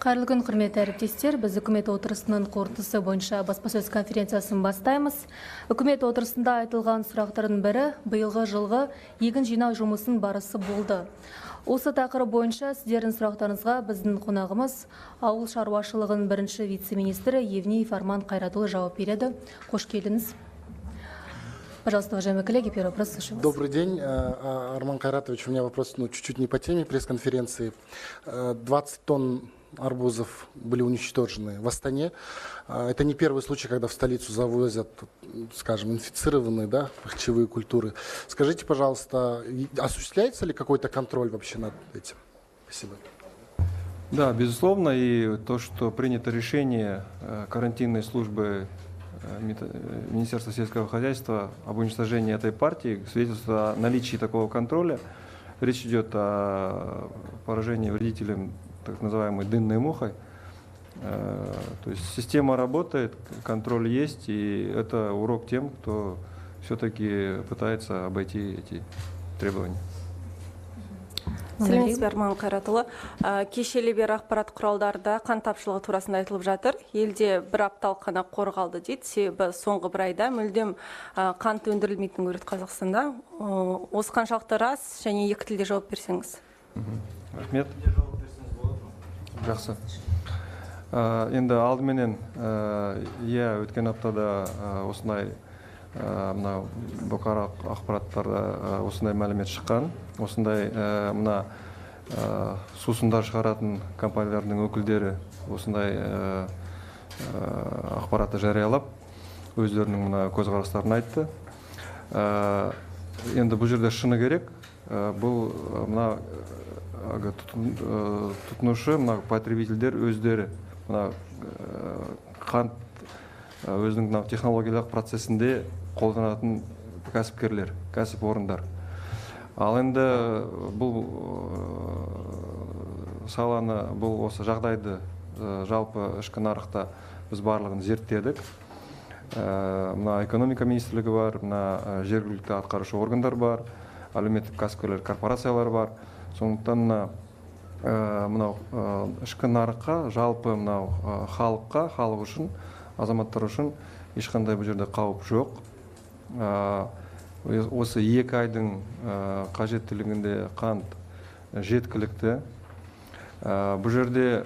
Қайырлы күн, құрметті әріптестер. Біз үкімет отырысының қорытындысы бойынша баспасөз конференциясын бастаймыз. Үкімет отырысында айтылған сұрақтардың бірі биылғы жылғы егін жинау жұмысын барысы болды. Осы тақырып бойынша сіздердің сұрақтарыңызға біздің қонағымыз ауыл шаруашылығының бірінші вице-министрі Евнеев Арман Қайратұлы жауап береді. Қош келдіңіз. Пожалуйста, уважаемые коллеги, первый вопрос слушаю вас. Добрый день, Арман Кайратович. У меня вопрос чуть-чуть не по теме пресс-конференции. 20 тонн арбузов были уничтожены в Астане. Это не первый случай, когда в столицу завозят, скажем, инфицированные, пахчевые культуры. Скажите, пожалуйста, осуществляется ли какой-то контроль вообще над этим? Спасибо. Да, безусловно, и то, что принято решение карантинной службы Министерства сельского хозяйства об уничтожении этой партии, свидетельствует о наличии такого контроля. Речь идет о поражении вредителем так называемой дынной мухой. То есть система работает, контроль есть, и это урок тем, кто все-таки пытается обойти эти требования. Сәлеметсіз бе, Арман Қайратұлы. Кешелі бері ақпарат құралдарда қант тапшылығы турасында айтылып жатыр. Елде бір апталық қана қорғалды дейді. Себебі соңғы бір айда мүлдем қант өндірілмейтін көреді Қазақстанда. Осы қаншалықты рас, және екі тілде жауап берсеңіз. Рахмет. Жақсы. Енді алдыменен өткен аптада осындай мына бұқаралық ақпараттарда осындай мәлімет шыққан. Осындай мына сусындар шығаратын компаниялардың өкілдері осындай ақпаратты жариялап, өздерінің мына көзқарастарын айтты. Енді бұл жерде шыны керек. Бұл мына тұтынушы, мына потребительдер өздері мына қант өзінің технологиялық процесінде қолданатын кәсіпкерлер, кәсіпорындар. Ал енді бұл саланы, бұл осы жағдайды жалпы ішкі нарықта біз барлығын зерттедік. Мына экономика министрлігі бар, мына жергілікті атқарушы органдар бар, әлеуметтік кәсіпкерлер корпорациялар бар. Сондықтан мынау ішкі нарыққа, жалпы мынау халыққа, халық үшін, азаматтар үшін ешқандай бұл жерде қауіп жоқ. Осы 2 айдың қажеттілігінде қант жеткілікті. Бұл жерде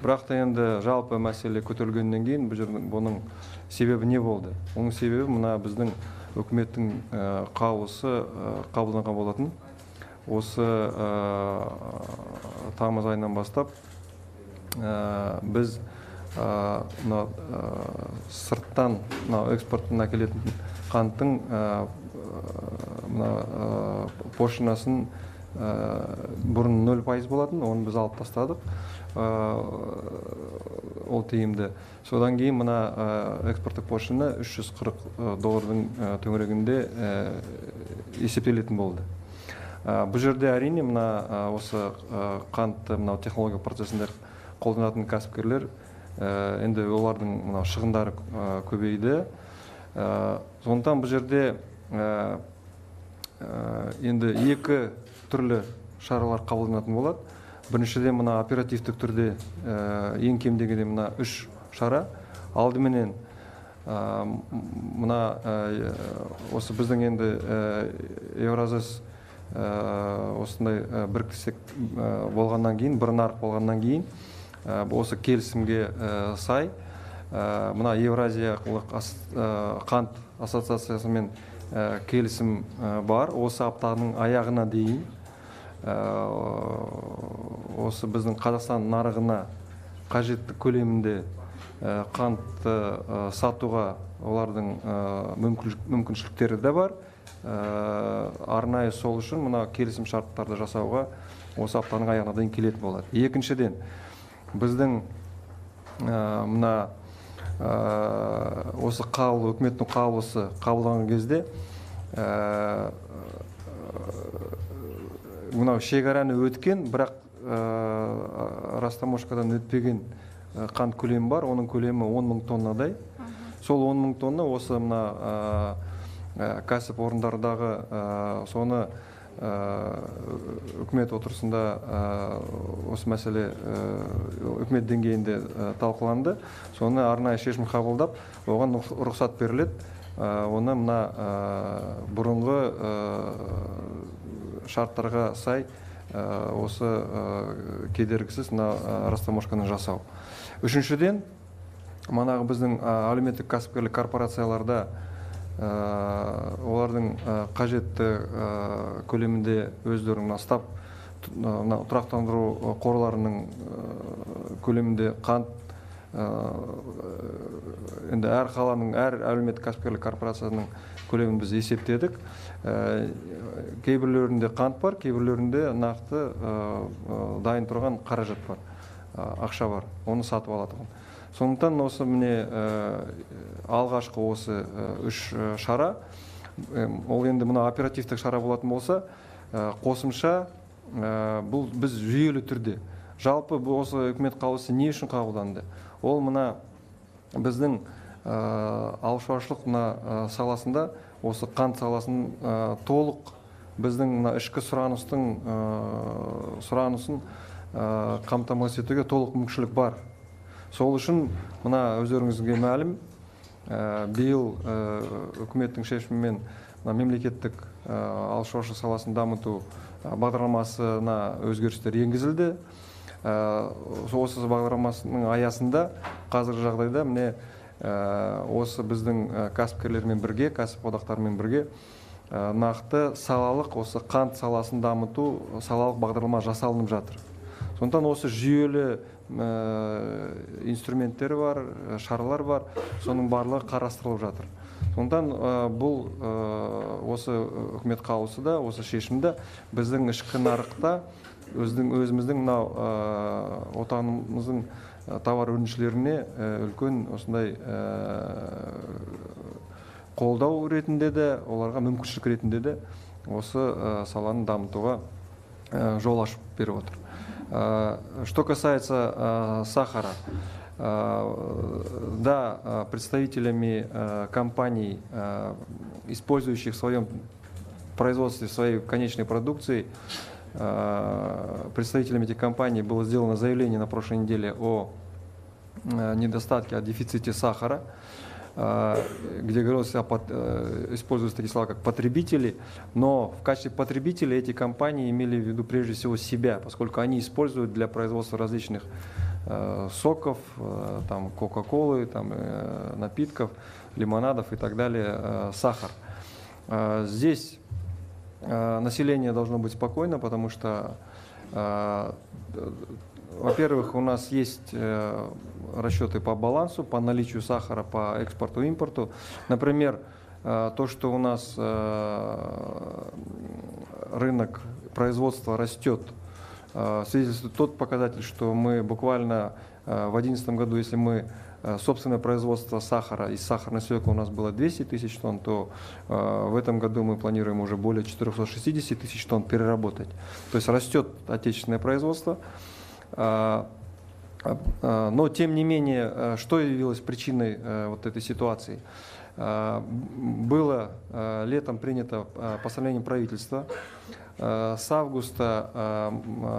бірақ та енді жалпы мәселе көтерілгеннен кейін бұның себебі не болды? Оның себебі мына біздің үкіметтің қаулысы қабылданған болатын. Осы тамыз айынан бастап біз сырттан экспорттан әкелетін қанттың пошлинасын бұрын 0% болатын, оны біз алып тастадық. Ол тиімді. Содан кейін мына экспорттық пошлина $340 төңірегінде есептелетін болды. Бұл жерде әрине мына осы қантты мына технология процесінде қолданатын кәсіпкерлер енді олардың шығындары көбейді. Сондықтан бұл жерде енді 2 түрлі шаралар қабылданатын болады. Біріншіден мына оперативтік түрде ең кем дегенде мына 3 шара. Алдыменен мына осы біздің енді Евразес осындай біріктірсек болғаннан кейін, бір нарық болғаннан кейін, осы келісімге сай мына Евразиялық қант ассоциациясымен келісім бар. Осы аптаның аяғына дейін осы біздің Қазақстан нарығына қажетті көлемінде қантты сатуға олардың мүмкіншіліктері де бар. Арнайы сол үшін мына келісім шарттарды жасауға осы аптаның аяғына дейін келетін болады. Екіншіден, біздің мына осы үкіметтің қаулысы қабылданған кезде мынау шекараны өткен, бірақ растаможкадан өтпеген қант көлемі бар. Оның көлемі 10.000 тоннадай. Сол 10.000 тонна осы мына кәсіп орындардағы соны үкімет отырысында осы мәселе үкімет деңгейінде талқыланды. Соны арнайы шешім қабылдап, оған рұқсат беріледі. Оны мына бұрынғы шарттарға сай осы кедергісіз растаможканы жасау. Үшіншіден, манағы біздің әлеуметтік кәсіпкерлік корпорацияларда олардың қажетті көлемінде өздерін ұстап, тұрақтандыру қорларының көлемінде қант, енді әр қаланың, әр әлеуметтік кәсіпкерлік корпорациясының көлемін біз есептедік. Кейбіреулерінде қант бар, кейбіреулерінде нақты дайын тұрған қаражат бар, ақша бар, оны сатып алатығын. Сондықтан осы міне алғашқы осы үш шара, ол енді мына оперативтік шара болатын болса, қосымша бұл біз жүйелі түрде. Жалпы осы үкімет қаулысы не үшін қабылданды? Ол мына біздің ауылшаруашылық саласында, осы қант саласын толық біздің ішкі сұранысын қамтамасыз етуге толық мүмкіншілік бар. Сол үшін мына өздеріңізге мәлім, биыл үкіметтің шешімімен мемлекеттік ауылшаруашылық саласын дамыту бағдарламасына өзгерістер енгізілді. Осы бағдарламасының аясында қазіргі жағдайда міне осы біздің кәсіпкерлермен бірге, кәсіподақтармен бірге нақты салалық, осы қант саласын дамыту салалық бағдарлама жасалынып жатыр. Сондықтан осы жүйелі инструменттері бар, шаралар бар, соның барлығы қарастырылып жатыр. Сондықтан бұл осы үкімет қаулысында, осы шешімді біздің ішкі нарықта өзіміздің отанымыздың тауар өндірушілеріне үлкен осындай қолдау ретінде де, оларға мүмкіншілік ретінде де осы саланы дамытуға жол ашып беріп отыр. Что касается сахара, да, представителями компаний, использующих в своем производстве своей конечной продукции, представителями этих компаний было сделано заявление на прошлой неделе о недостатке, о дефиците сахара, где говорилось, используются такие слова, как потребители, но в качестве потребителей эти компании имели в виду прежде всего себя, поскольку они используют для производства различных соков, там, кока-колы, там, напитков, лимонадов и так далее, сахар. Здесь население должно быть спокойно, потому что, во-первых, у нас есть расчеты по балансу, по наличию сахара, по экспорту и импорту. Например, то, что у нас рынок производства растет, свидетельствует тот показатель, что мы буквально в 2011 году, если мы собственное производство сахара из сахарной свеклы у нас было 200 тысяч тонн, то в этом году мы планируем уже более 460 тысяч тонн переработать. То есть растет отечественное производство. Но, тем не менее, что явилось причиной вот этой ситуации? Было летом принято постановление правительства. С августа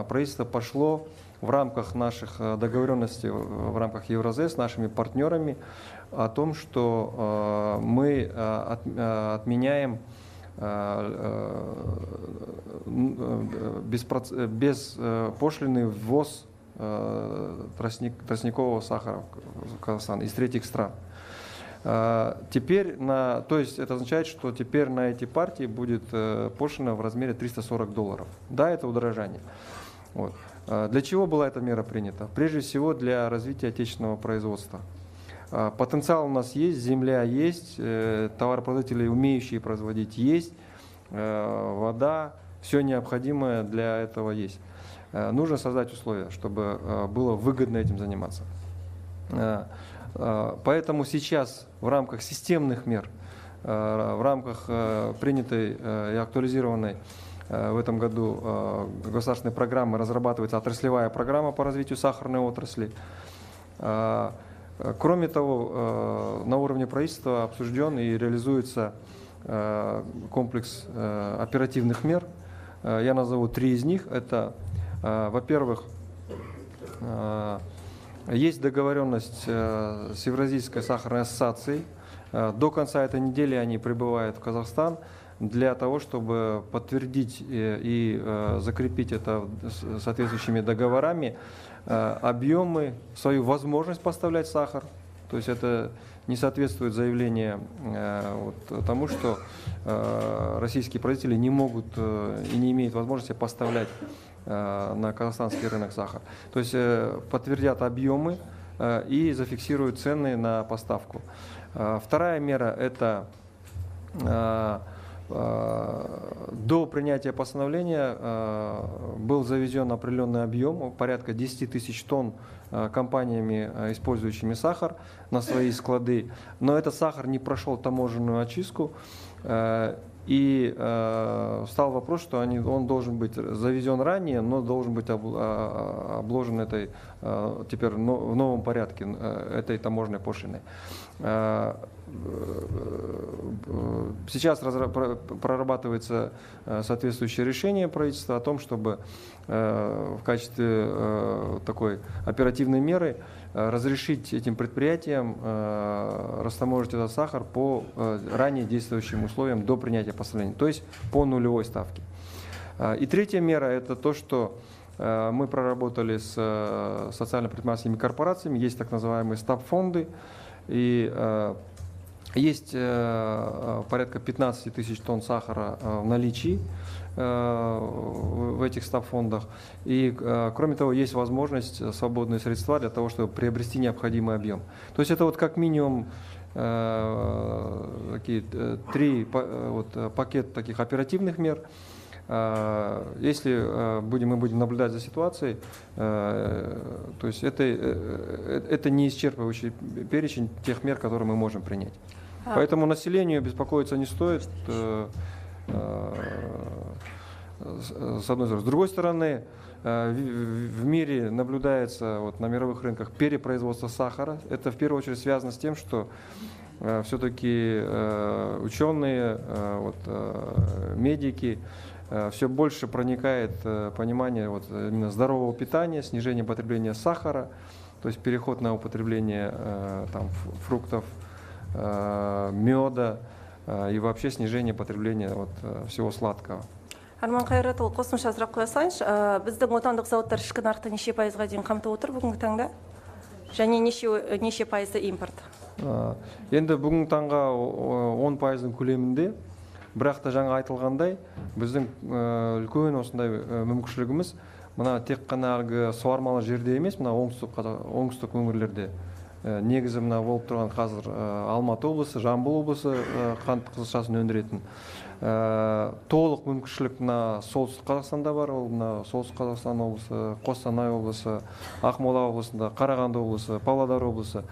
правительство пошло в рамках наших договоренностей, в рамках Евразес с нашими партнерами о том, что мы отменяем беспошлинный ввоз тростникового сахара в Казахстан из третьих стран. Теперь, то есть это означает, что теперь на эти партии будет пошлина в размере $340. Да, это удорожание. Вот. Для чего была эта мера принята? Прежде всего для развития отечественного производства. Потенциал у нас есть, земля есть, товаропроизводители, умеющие производить, есть, вода, все необходимое для этого есть. Нужно создать условия, чтобы было выгодно этим заниматься. Поэтому сейчас в рамках системных мер, в рамках принятой и актуализированной в этом году государственной программы разрабатывается отраслевая программа по развитию сахарной отрасли. Кроме того, на уровне правительства обсужден и реализуется комплекс оперативных мер Я назову 3 из них. Это, во-первых, есть договоренность с Евразийской сахарной ассоциацией. До конца этой недели они прибывают в Казахстан для того, чтобы подтвердить и закрепить это соответствующими договорами, объемы, свою возможность поставлять сахар. То есть это не соответствует заявлению тому, что российские производители не могут и не имеют возможности поставлять на казахстанский рынок сахар. То есть подтвердят объемы и зафиксируют цены на поставку. Вторая мера – это до принятия постановления был завезен определенный объем, порядка 10 тысяч тонн компаниями, использующими сахар на свои склады, но этот сахар не прошел таможенную очистку, и стал вопрос, что он должен быть завезен ранее, но должен быть обложен этой, теперь в новом порядке этой таможенной пошлиной. Сейчас прорабатывается соответствующее решение правительства о том, чтобы в качестве такой оперативной меры разрешить этим предприятиям растаможить этот сахар по ранее действующим условиям до принятия постановления, то есть по нулевой ставке. И третья мера – это то, что мы проработали с социально-предпринимательскими корпорациями, есть так называемые стаб-фонды, и есть порядка 15 тысяч тонн сахара в наличии в этих стаб-фондах. И, кроме того, есть возможность, свободные средства для того, чтобы приобрести необходимый объем. То есть это вот как минимум такие пакет таких оперативных мер. Если мы будем наблюдать за ситуацией, то есть это не исчерпывающий перечень тех мер, которые мы можем принять. Поэтому населению беспокоиться не стоит, с одной стороны. С другой стороны, в мире наблюдается на мировых рынках перепроизводство сахара. Это в первую очередь связано с тем, что все-таки ученые, медики, все больше проникает понимание именно здорового питания, снижение потребления сахара, то есть переход на употребление фруктов, меда и вообще снижение потребления всего сладкого. Арман Қайратұлы, қосымша сұрақ қоя салайыншы. Біздің отандық зауыттар ішкі нарықты неше пайызға дейін қамтып отыр бүгінгі таңда? Және неше пайызы импорт? Енді бүгінгі таңға 10% көлемінде, бірақ та жаңа айтылғандай, біздің үлкен осындай мүмкіншілігіміз мына тек қана суармалы жерде емес, мына оңтүстік өңірлерде. Негізі мына болып тұрған қазір Алматы облысы, Жамбыл облысы қант қызылшасын өндіретін. Толық мүмкіншілік мына солтүстік Қазақстанда бар, ол мына солтүстік Қазақстан облысы, Қостанай облысы, Ақмола облысында, Қарағанды облысы, Павлодар облысы.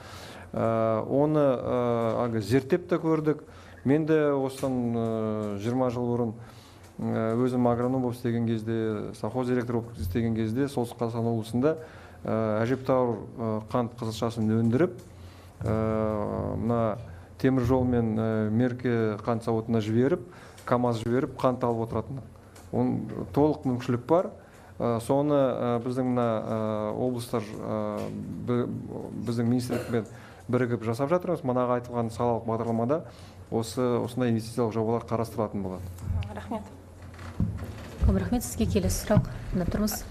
Оны зерттеп те көрдік. Мен де осыдан 20 жыл бұрын өзім агроном болып істеген кезде, совхоз директоры болып істеген кезде солтүстік Қазақстан облысында әжептәуір қант қызылшасын өндіріп, мына темір жолмен Мерке қант зауытына жіберіп, КАМАЗ жіберіп, қант алып отыратын. Толық мүмкіншілік бар. Соны біздің мына облыстар біздің министрлікпен бірігіп жасап жатырмыз. Мұнаға айтылған салалық бағдарламада осындай инвестициялық жобалар қарастырылатын болады. Рахмет. Рахмет, сізге келесі сұрақ.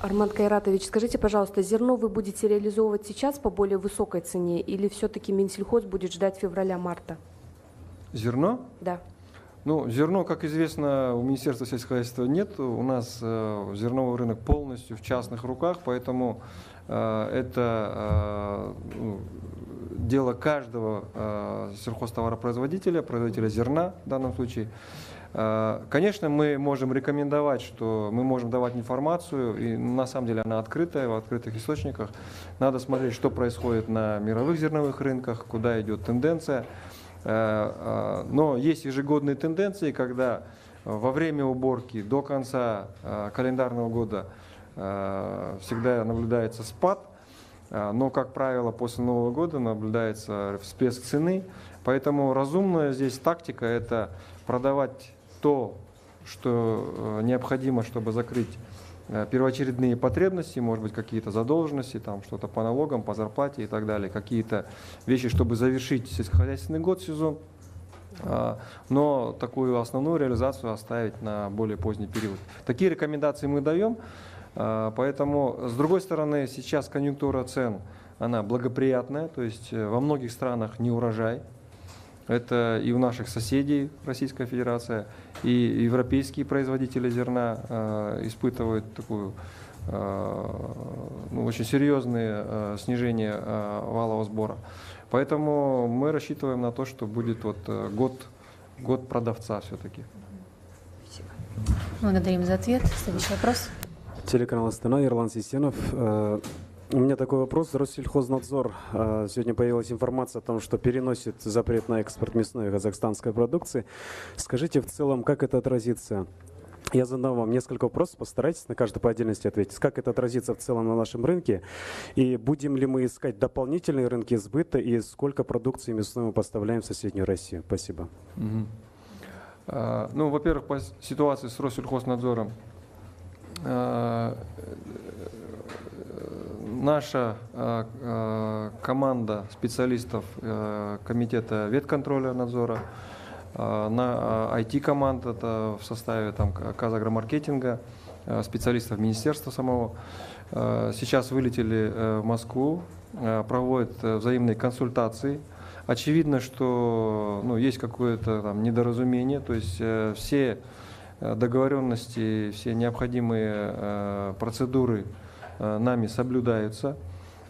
Арман Кайратович, скажите, пожалуйста, зерно вы будете реализовывать сейчас по более высокой цене или все-таки Минсельхоз будет ждать февраля-марта? Зерно? Да. Зерно, как известно, у Министерства сельского хозяйства нет. У нас зерновой рынок полностью в частных руках, поэтому это дело каждого сельхозтоваропроизводителя, производителя зерна в данном случае. Конечно, мы можем рекомендовать, что мы можем давать информацию, и на самом деле она открытая, в открытых источниках. Надо смотреть, что происходит на мировых зерновых рынках, куда идет тенденция. Но есть ежегодные тенденции, когда во время уборки до конца календарного года всегда наблюдается спад, но, как правило, после Нового года наблюдается всплеск цены. Поэтому разумная здесь тактика – это продавать то что необходимо, чтобы закрыть первоочередные потребности, может быть, какие-то задолженности, там что-то по налогам, по зарплате и так далее, какие-то вещи, чтобы завершить сельскохозяйственный год, сезон, но такую основную реализацию оставить на более поздний период. Такие рекомендации мы даем, поэтому, с другой стороны, сейчас конъюнктура цен, она благоприятная, то есть во многих странах не урожай. Это и у наших соседей Российская Федерация, и европейские производители зерна испытывают такую, очень серьезные снижения валового сбора. Поэтому мы рассчитываем на то, что будет год продавца все-таки. Благодарим за ответ. Следующий вопрос. Телеканал «Астана», Ерлан Сисенов. У меня такой вопрос. Россельхознадзор. Сегодня появилась информация о том, что переносит запрет на экспорт мясной и казахстанской продукции. Скажите в целом, как это отразится? Я задам вам несколько вопросов, постарайтесь на каждый по отдельности ответить. Как это отразится в целом на нашем рынке? И будем ли мы искать дополнительные рынки сбыта? И сколько продукции мясной мы поставляем в соседнюю Россию? Спасибо. Ну, во-первых, по ситуации с Россельхознадзором. Наша команда специалистов комитета ветконтроля надзора, IT-команда это в составе Казагромаркетинга, специалистов министерства самого, сейчас вылетели в Москву, проводят взаимные консультации. Очевидно, что есть какое-то недоразумение, то есть все договоренности, все необходимые процедуры нами соблюдаются.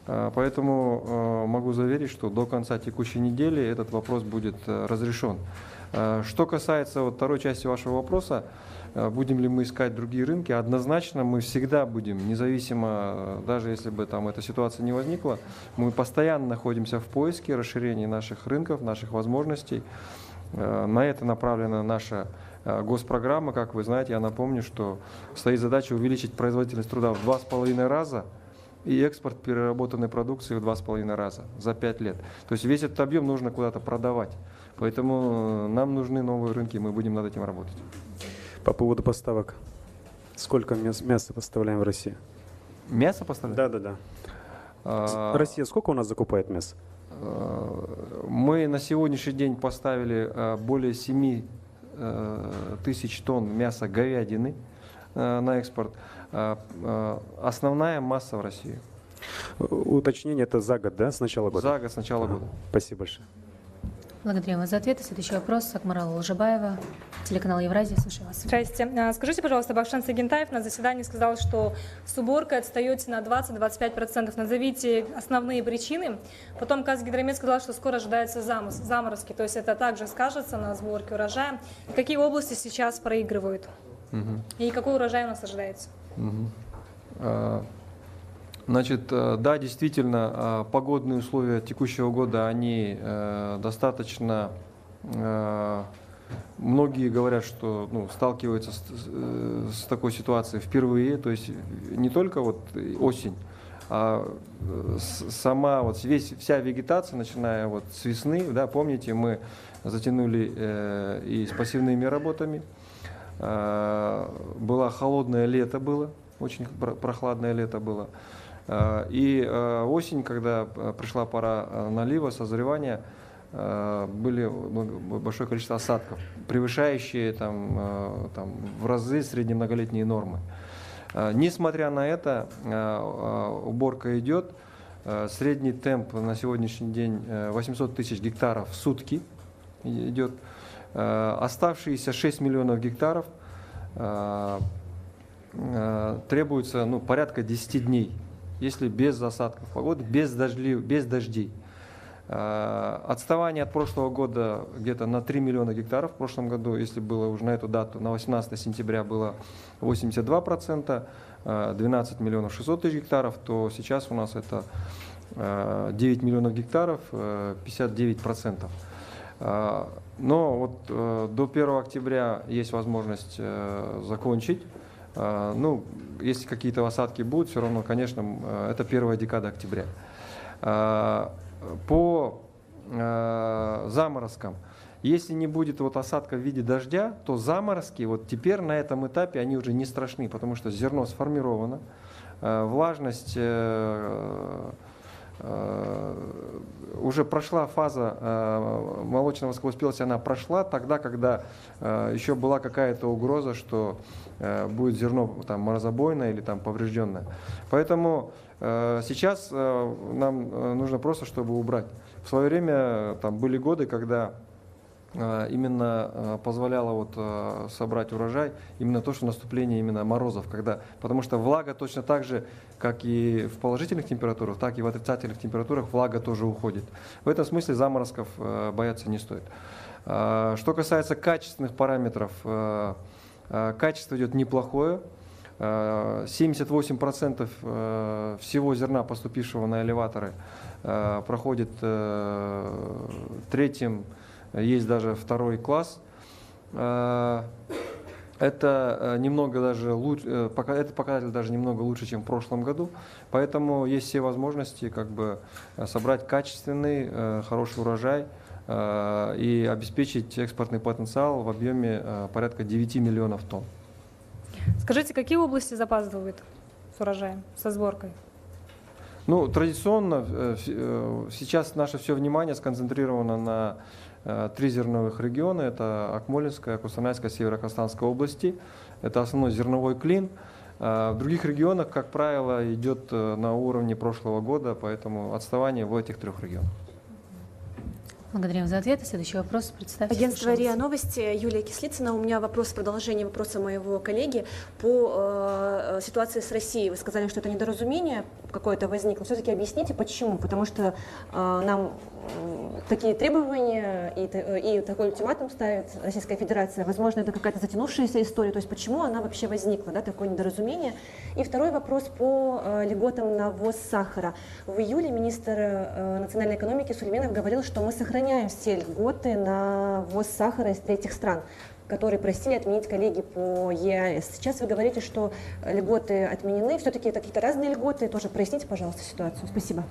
Поэтому могу заверить, что до конца текущей недели этот вопрос будет разрешен. Что касается второй части вашего вопроса, будем ли мы искать другие рынки, однозначно мы всегда будем, независимо, даже если бы эта ситуация не возникла, мы постоянно находимся в поиске расширения наших рынков, наших возможностей. На это направлена наша госпрограмма. Как вы знаете, я напомню, что стоит задача увеличить производительность труда в 2,5 раза и экспорт переработанной продукции в 2,5 раза за 5 лет. То есть весь этот объем нужно куда-то продавать. Поэтому нам нужны новые рынки, мы будем над этим работать. По поводу поставок. Сколько мяса поставляем в Россию? Мясо поставляем? Да. Россия сколько у нас закупает мяса? Мы на сегодняшний день поставили более 7 тысяч тонн мяса говядины на экспорт. Основная масса в России. Уточнение, это за год, да, с начала года? За год, с начала года. Спасибо большое. Благодарим вас за ответ. И следующий вопрос. Акмарал Лжебаева, телеканал Евразия. Слушаю вас. Здрасте. Скажите, пожалуйста, Бахшан Сагентаев на заседании сказал, что с уборкой отстаете на 20-25%. Назовите основные причины. Потом Казгидромет сказал, что скоро ожидаются заморозки. То есть это также скажется на сборке урожая. И какие области сейчас проигрывают? И какой урожай у нас ожидается? Значит, да, действительно, погодные условия текущего года, они достаточно, многие говорят, что сталкиваются с такой ситуацией впервые, то есть не только осень, а сама вся вегетация, начиная с весны, да, помните, мы затянули и с пассивными работами, было холодное лето, очень прохладное лето было. И осень, когда пришла пора налива, созревания, были большое количество осадков, превышающие в разы среднемноголетние нормы. Несмотря на это, уборка идет. Средний темп на сегодняшний день 800 тысяч гектаров в сутки идет. Оставшиеся 6 миллионов гектаров требуется порядка 10 дней. Если без осадков погоды, без дождей. Отставание от прошлого года где-то на 3 миллиона гектаров. В прошлом году, если было уже на эту дату, на 18 сентября было 82%, 12 миллионов 600 тысяч гектаров, то сейчас у нас это 9 миллионов гектаров, 59%. Но до 1 октября есть возможность закончить. Если какие-то осадки будут, все равно, конечно, это первая декада октября. По заморозкам. Если не будет вот осадка в виде дождя, то заморозки вот теперь на этом этапе они уже не страшны, потому что зерно сформировано, влажность уже прошла фаза молочно-восковоспелости, она прошла тогда, когда еще была какая-то угроза, что будет зерно там морозобойное или там поврежденное. Поэтому сейчас нам нужно просто, чтобы убрать. В свое время там были годы, когда именно позволяло вот собрать урожай именно то, что наступление именно морозов, потому что влага точно так же, как и в положительных температурах, так и в отрицательных температурах влага тоже уходит. В этом смысле заморозков бояться не стоит. Что касается качественных параметров, качество идет неплохое. 78% всего зерна, поступившего на элеваторы, проходит третьим, есть даже второй класс. Это немного даже лучше, этот показатель даже немного лучше, чем в прошлом году. Поэтому есть все возможности как бы собрать качественный, хороший урожай и обеспечить экспортный потенциал в объеме порядка 9 миллионов тонн. Скажите, какие области запаздывают с урожаем, со сборкой? Ну, традиционно сейчас наше все внимание сконцентрировано на 3 зерновых региона. Это Акмолинская, Кустанайская, Северо-Казахстанская области. Это основной зерновой клин. В других регионах, как правило, идет на уровне прошлого года, поэтому отставание в этих 3 регионах. Благодарим за ответ. Следующий вопрос. Представьте. Агентство РИА Новости, Юлия Кислицына. У меня вопрос в продолжение вопроса моего коллеги по ситуации с Россией. Вы сказали, что это недоразумение какое-то возникло. Все-таки объясните, почему? Потому что нам такие требования и такой ультиматум ставит Российская Федерация. Возможно, это какая-то затянувшаяся история. То есть почему она вообще возникла, да, такое недоразумение? И второй вопрос по льготам на ввоз сахара. В июле министр национальной экономики Сулейменов говорил, что мы сохраняем все льготы на ввоз сахара из третьих стран, которые просили отменить коллеги по ЕАЭС. Сейчас вы говорите, что льготы отменены. Все-таки это какие-то разные льготы. Тоже проясните, пожалуйста, ситуацию. Спасибо.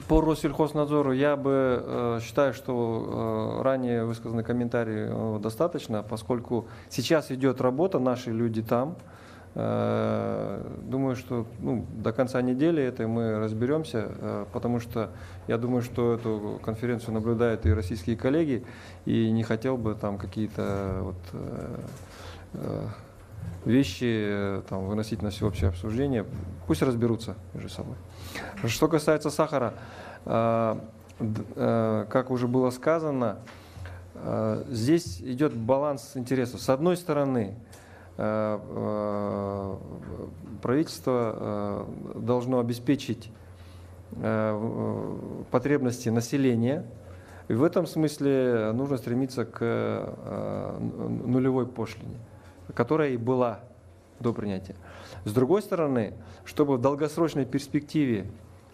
По Россельхознадзору я бы считаю, что ранее высказанный комментарий достаточно, поскольку сейчас идет работа, наши люди там. Думаю, что до конца недели это мы разберемся, потому что я думаю, что эту конференцию наблюдают и российские коллеги, и не хотел бы там какие-то вещи там выносить на всеобщее обсуждение. Пусть разберутся между собой. Что касается сахара, как уже было сказано, здесь идет баланс интересов. С одной стороны, правительство должно обеспечить потребности населения. И в этом смысле нужно стремиться к нулевой пошлине, которая и была до принятия. С другой стороны, чтобы в долгосрочной перспективе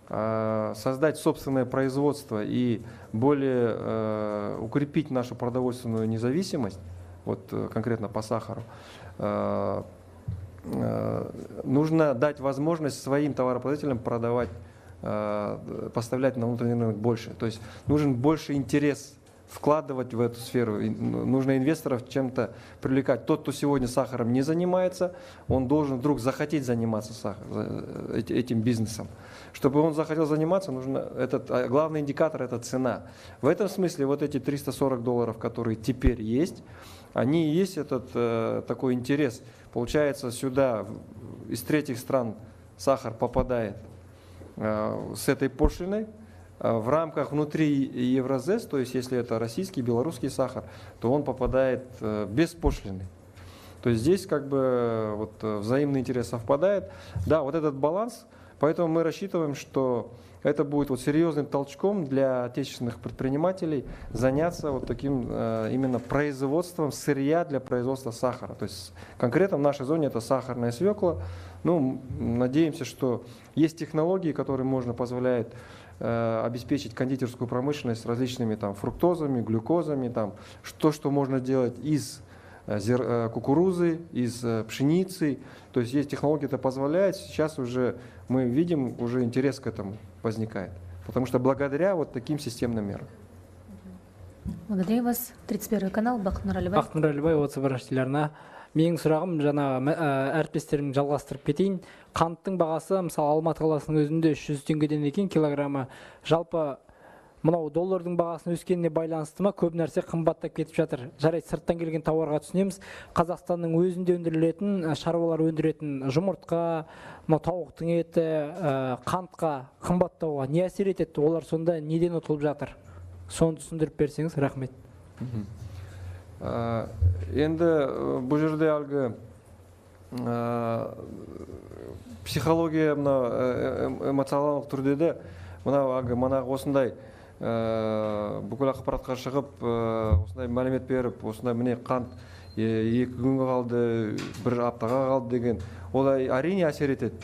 создать собственное производство и более укрепить нашу продовольственную независимость, вот конкретно по сахару, нужно дать возможность своим товаропроизводителям продавать, поставлять на внутренний рынок больше. То есть нужен больше интерес вкладывать в эту сферу. Нужно инвесторов чем-то привлекать. Тот, кто сегодня сахаром не занимается, он должен вдруг захотеть заниматься этим бизнесом. Чтобы он захотел заниматься, нужно главный индикатор – это цена. В этом смысле вот эти $340, которые теперь есть, они и есть этот такой интерес. Получается, сюда из третьих стран сахар попадает с этой пошлиной. В рамках внутри Евразес, то есть если это российский, белорусский сахар, то он попадает без пошлины. То есть здесь как бы вот взаимный интерес совпадает. Да, вот этот баланс, поэтому мы рассчитываем, что это будет вот серьезным толчком для отечественных предпринимателей заняться вот таким именно производством сырья для производства сахара. То есть конкретно в нашей зоне это сахарная свекла. Ну, надеемся, что есть технологии, которые позволяют обеспечить кондитерскую промышленность различными там фруктозами, глюкозами, там, что можно делать из кукурузы, из пшеницы. То есть технологии это позволяет. Сейчас уже мы видим, уже интерес к этому возникает. Потому что благодаря вот таким системным мерам. Благодарю вас. 31 канал, Бақыт Нұралыбай. Бақыт Нұралыбай, 31 телеарна. Менің сұрағым жаңағы әріптестерім жалғастырып кетейін. Қанттың бағасы мысалы Алматы қаласының өзінде 300 теңгеден екен килограммы. Жалпы мынау доллардың бағасының өскеніне байланысты ма, көп нәрсе қымбаттап кетіп жатыр. Жарайды, сырттан келген тауарға түсінеміз. Қазақстанның өзінде өндірілетін, шаруалар өндіретін жұмыртқа, тауықтың еті, қантқа қымбаттауға не әсер етеді? Олар сонда неден ұтылып жатыр? Соны түсіндіріп берсеңіз, рахмет. Енді бұл жерде әлгі психология эмоциялық түрде де мына осындай бүкіл ақпаратқа шығып, осындай мәлімет беріп, осындай міне қант 2 күнге қалды, 1 аптаға қалды деген, ол әрине әсер етеді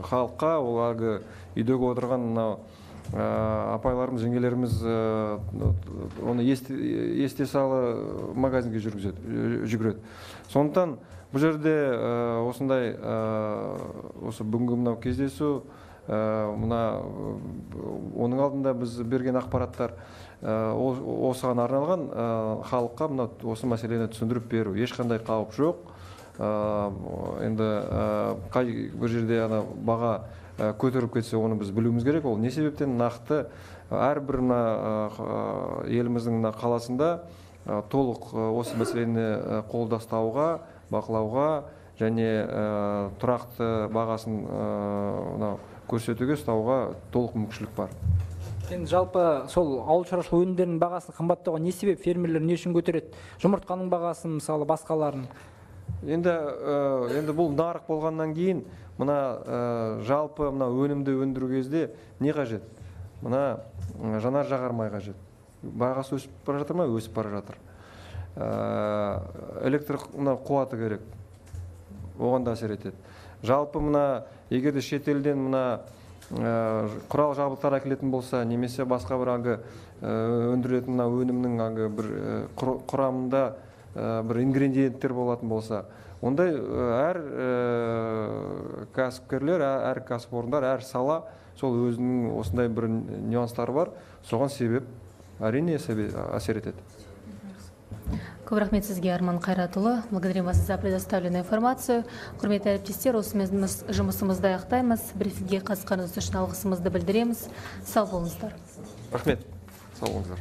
халыққа. Ол әлгі үйдегі отырған апайларымыз, жеңгелеріміз оны есте салы магазинге жүгіреді. Сондықтан бұл жерде осындай осы бүгінгі мынау кездесу, оның алдында біз берген ақпараттар осыған арналған халыққа осы мәселені түсіндіріп беру. Ешқандай қауіп жоқ. Енді қай бір жерде баға көтеріп кетсе, оны біз білуіміз керек. Ол не себептен нақты әрбір еліміздің қаласында толық осы мәселені қолда ұстауға, бақылауға және тұрақты бағасын көрсетуге, ұстауға толық мүмкіншілік бар. Енді жалпы сол ауыл шаруашылық өнімдерінің бағасын қымбаттауға не себеп? Фермерлер не үшін көтереді? Жұмыртқаның бағасын, мысалы, басқаларын. Енді бұл нарық болғаннан кейін, жалпы өнімді өндіру кезде не қажет? Жанар жағармай қажет. Бағасы өсіп бара жатыр ма? Өсіп бара жатыр. Электр қуаты керек. Оған да әсер етеді. Жалпы егерде шетелден құрал жабдықтар әкелетін болса, немесе басқа бір өндірілетін өнімнің бір құрамында бір ингредиенттер болатын болса, ондай әр кәсіпкерлер, әр кәсіпорындар, әр сала сол өзінің осындай бір нюанстары бар. Соған себеп әрине әсер етеді. Көп рахмет сізге, Арман Қайратұлы. Благодарим вас за предоставленную информацию. Құрметті әріптестер, осымен жұмысымызды аяқтаймыз. Брифингке қатысқаныңыз үшін алғысымызды білдіреміз. Сау болыңыздар. Рахмет. Сау болыңыздар.